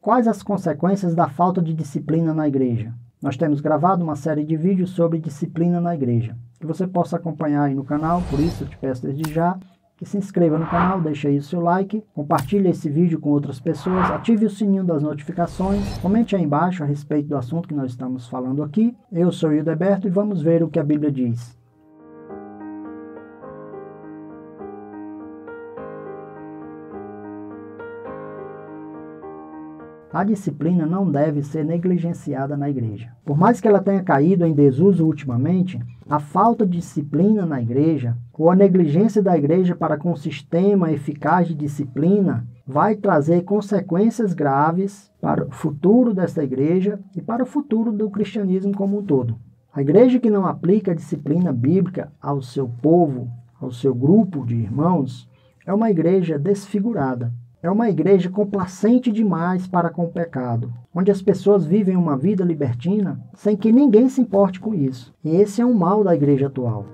Quais as consequências da falta de disciplina na igreja? Nós temos gravado uma série de vídeos sobre disciplina na igreja, que você possa acompanhar aí no canal, por isso eu te peço desde já que se inscreva no canal, deixe aí o seu like, compartilhe esse vídeo com outras pessoas, ative o sininho das notificações, comente aí embaixo a respeito do assunto que nós estamos falando aqui. Eu sou Hildeberto e vamos ver o que a Bíblia diz. A disciplina não deve ser negligenciada na igreja. Por mais que ela tenha caído em desuso ultimamente, a falta de disciplina na igreja, ou a negligência da igreja para com um sistema eficaz de disciplina, vai trazer consequências graves para o futuro desta igreja e para o futuro do cristianismo como um todo. A igreja que não aplica a disciplina bíblica ao seu povo, ao seu grupo de irmãos, é uma igreja desfigurada. É uma igreja complacente demais para com o pecado, onde as pessoas vivem uma vida libertina sem que ninguém se importe com isso. E esse é um mal da igreja atual.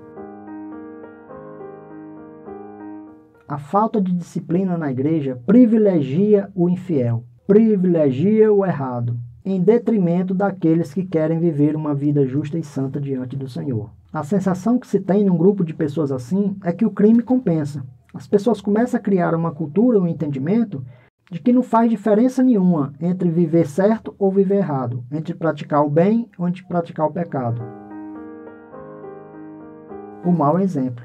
A falta de disciplina na igreja privilegia o infiel, privilegia o errado, em detrimento daqueles que querem viver uma vida justa e santa diante do Senhor. A sensação que se tem num grupo de pessoas assim é que o crime compensa. As pessoas começam a criar uma cultura, um entendimento de que não faz diferença nenhuma entre viver certo ou viver errado, entre praticar o bem ou entre praticar o pecado. O mau exemplo.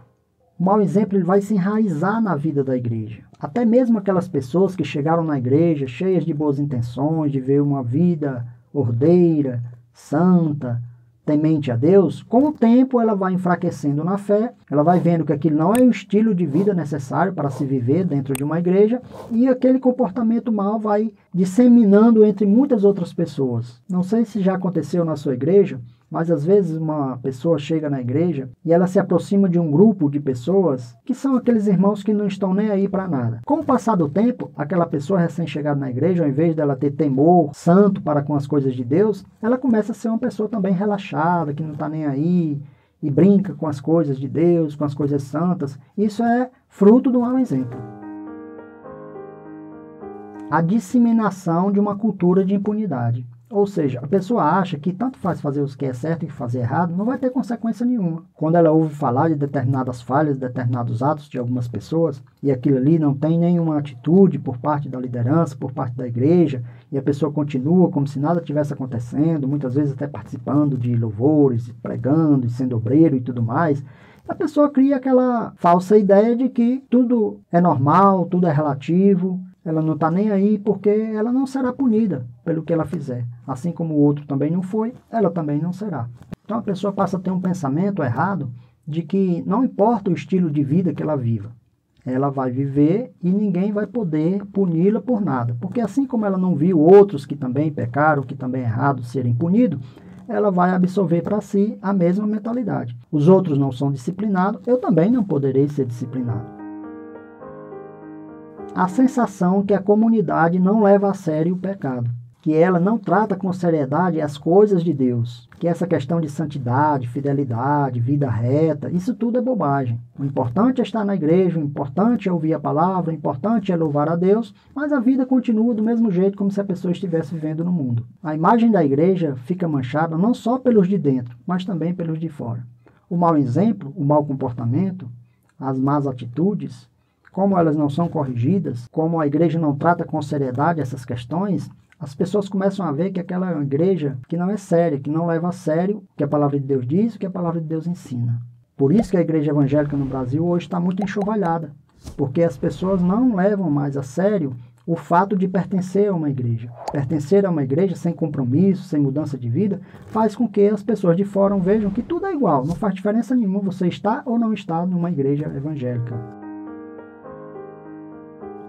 O mau exemplo ele vai se enraizar na vida da igreja. Até mesmo aquelas pessoas que chegaram na igreja cheias de boas intenções, de ver uma vida ordeira, santa, temente a Deus, com o tempo ela vai enfraquecendo na fé, ela vai vendo que aquilo não é o estilo de vida necessário para se viver dentro de uma igreja e aquele comportamento mau vai disseminando entre muitas outras pessoas. Não sei se já aconteceu na sua igreja, mas às vezes uma pessoa chega na igreja e ela se aproxima de um grupo de pessoas que são aqueles irmãos que não estão nem aí para nada. Com o passar do tempo, aquela pessoa recém-chegada na igreja, ao invés dela ter temor santo para com as coisas de Deus, ela começa a ser uma pessoa também relaxada, que não está nem aí e brinca com as coisas de Deus, com as coisas santas. Isso é fruto de um mau exemplo. A disseminação de uma cultura de impunidade. Ou seja, a pessoa acha que tanto faz fazer o que é certo e fazer errado, não vai ter consequência nenhuma. Quando ela ouve falar de determinadas falhas, de determinados atos de algumas pessoas, e aquilo ali não tem nenhuma atitude por parte da liderança, por parte da igreja, e a pessoa continua como se nada tivesse acontecendo, muitas vezes até participando de louvores, pregando, e sendo obreiro e tudo mais, a pessoa cria aquela falsa ideia de que tudo é normal, tudo é relativo, ela não está nem aí porque ela não será punida pelo que ela fizer. Assim como o outro também não foi, ela também não será. Então a pessoa passa a ter um pensamento errado de que não importa o estilo de vida que ela viva. Ela vai viver e ninguém vai poder puni-la por nada. Porque assim como ela não viu outros que também pecaram, que também erraram serem punidos, ela vai absorver para si a mesma mentalidade. Os outros não são disciplinados, eu também não poderei ser disciplinado. A sensação que a comunidade não leva a sério o pecado, que ela não trata com seriedade as coisas de Deus, que essa questão de santidade, fidelidade, vida reta, isso tudo é bobagem. O importante é estar na igreja, o importante é ouvir a palavra, o importante é louvar a Deus, mas a vida continua do mesmo jeito como se a pessoa estivesse vivendo no mundo. A imagem da igreja fica manchada não só pelos de dentro, mas também pelos de fora. O mau exemplo, o mau comportamento, as más atitudes, como elas não são corrigidas, como a igreja não trata com seriedade essas questões, as pessoas começam a ver que aquela igreja que não é séria, que não leva a sério o que a palavra de Deus diz, o que a palavra de Deus ensina. Por isso que a igreja evangélica no Brasil hoje está muito enxovalhada, porque as pessoas não levam mais a sério o fato de pertencer a uma igreja. Pertencer a uma igreja sem compromisso, sem mudança de vida, faz com que as pessoas de fora vejam que tudo é igual, não faz diferença nenhuma você está ou não está numa igreja evangélica.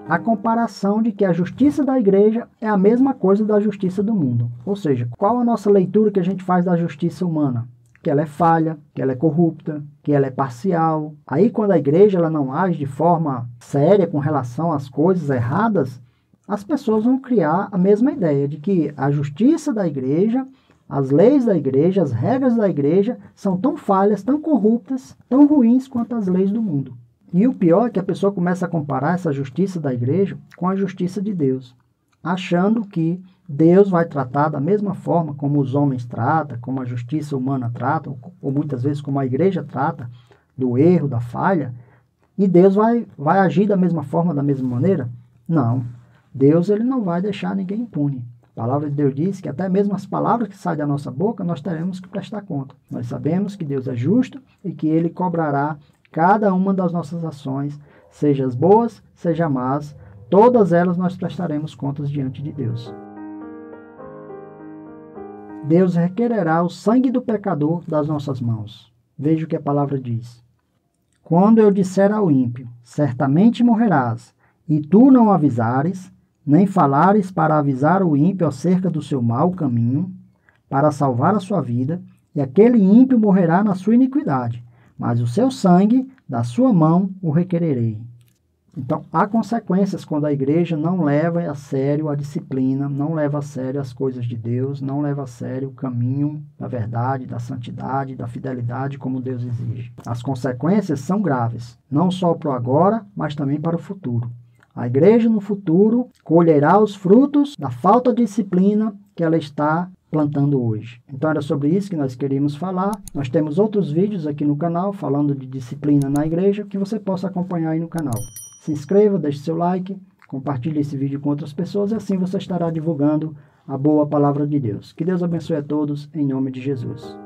A comparação de que a justiça da igreja é a mesma coisa da justiça do mundo. Ou seja, qual a nossa leitura que a gente faz da justiça humana? Que ela é falha, que ela é corrupta, que ela é parcial. Aí quando a igreja ela não age de forma séria com relação às coisas erradas, as pessoas vão criar a mesma ideia de que a justiça da igreja, as leis da igreja, as regras da igreja são tão falhas, tão corruptas, tão ruins quanto as leis do mundo. E o pior é que a pessoa começa a comparar essa justiça da igreja com a justiça de Deus. achando que Deus vai tratar da mesma forma como os homens tratam, como a justiça humana trata, ou muitas vezes como a igreja trata do erro, da falha, e Deus vai agir da mesma forma, da mesma maneira? Não. Deus ele não vai deixar ninguém impune. A palavra de Deus diz que até mesmo as palavras que saem da nossa boca, nós teremos que prestar conta. Nós sabemos que Deus é justo e que Ele cobrará cada uma das nossas ações, seja as boas, seja más, todas elas nós prestaremos contas diante de Deus. Deus requererá o sangue do pecador das nossas mãos. Veja o que a palavra diz. Quando eu disser ao ímpio, certamente morrerás, e tu não avisares, nem falares para avisar o ímpio acerca do seu mau caminho, para salvar a sua vida, e aquele ímpio morrerá na sua iniquidade, mas o seu sangue da sua mão o requererei. Então, há consequências quando a igreja não leva a sério a disciplina, não leva a sério as coisas de Deus, não leva a sério o caminho da verdade, da santidade, da fidelidade como Deus exige. As consequências são graves, não só para o agora, mas também para o futuro. A igreja no futuro colherá os frutos da falta de disciplina que ela está plantando hoje. Então era sobre isso que nós queríamos falar. Nós temos outros vídeos aqui no canal falando de disciplina na igreja que você possa acompanhar aí no canal. Se inscreva, deixe seu like, compartilhe esse vídeo com outras pessoas e assim você estará divulgando a boa palavra de Deus. Que Deus abençoe a todos, em nome de Jesus.